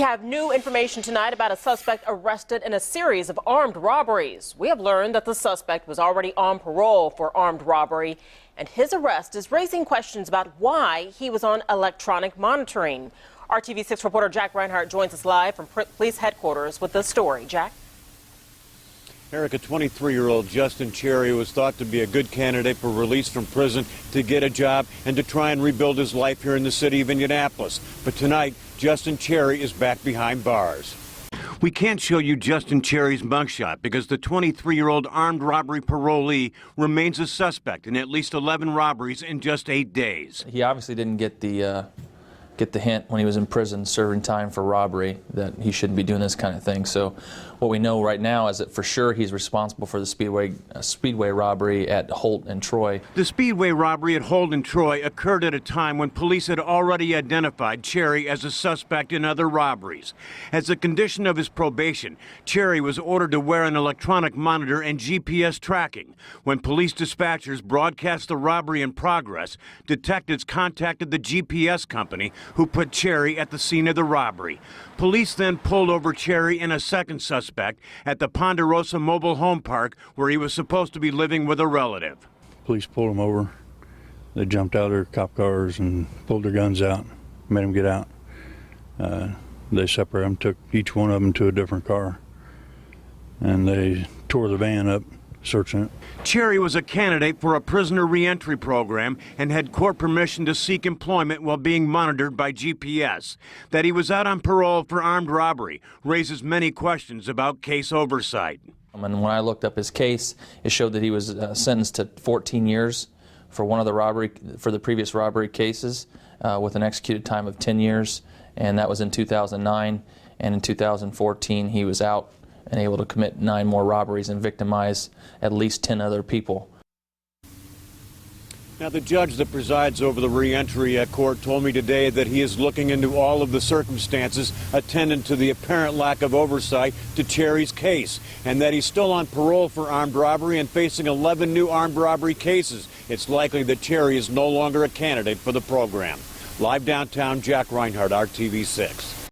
have new information tonight about a suspect arrested in a series of armed robberies. We have learned that the suspect was already on parole for armed robbery, and his arrest is raising questions about why he was on electronic monitoring. Our TV6 reporter Jack Reinhardt joins us live from police headquarters with this story. Jack? Eric, a 23-year-old Justin Cherry was thought to be a good candidate for release from prison to get a job and to try and rebuild his life here in the city of Indianapolis. But tonight, Justin Cherry is back behind bars. We can't show you Justin Cherry's mugshot because the 23-year-old armed robbery parolee remains a suspect in at least 11 robberies in just 8 days. He obviously didn't get the hint when he was in prison serving time for robbery that he shouldn't be doing this kind of thing. So what we know right now is that for sure he's responsible for the Speedway robbery at Holt and Troy. The Speedway robbery at Holt and Troy occurred at a time when police had already identified Cherry as a suspect in other robberies. As a condition of his probation, Cherry was ordered to wear an electronic monitor and GPS tracking. When police dispatchers broadcast the robbery in progress, detectives contacted the GPS company who put Cherry at the scene of the robbery. Police then pulled over Cherry and a second suspect at the Ponderosa Mobile Home Park where he was supposed to be living with a relative. Police pulled him over. They jumped out of their cop cars and pulled their guns out, made them get out. They separated them, took each one of them to a different car, and they tore the van up, searching it. Cherry was a candidate for a prisoner reentry program and had court permission to seek employment while being monitored by GPS. That he was out on parole for armed robbery raises many questions about case oversight. And when I looked up his case, it showed that he was sentenced to 14 years for the previous robbery cases with an executed time of 10 years, and that was in 2009. And in 2014, he was out and able to commit 9 more robberies and victimize at least 10 other people. Now, the judge that presides over the reentry court told me today that he is looking into all of the circumstances attendant to the apparent lack of oversight to Cherry's case, and that he's still on parole for armed robbery and facing 11 new armed robbery cases. It's likely that Cherry is no longer a candidate for the program. Live downtown, Jack Reinhardt, RTV6.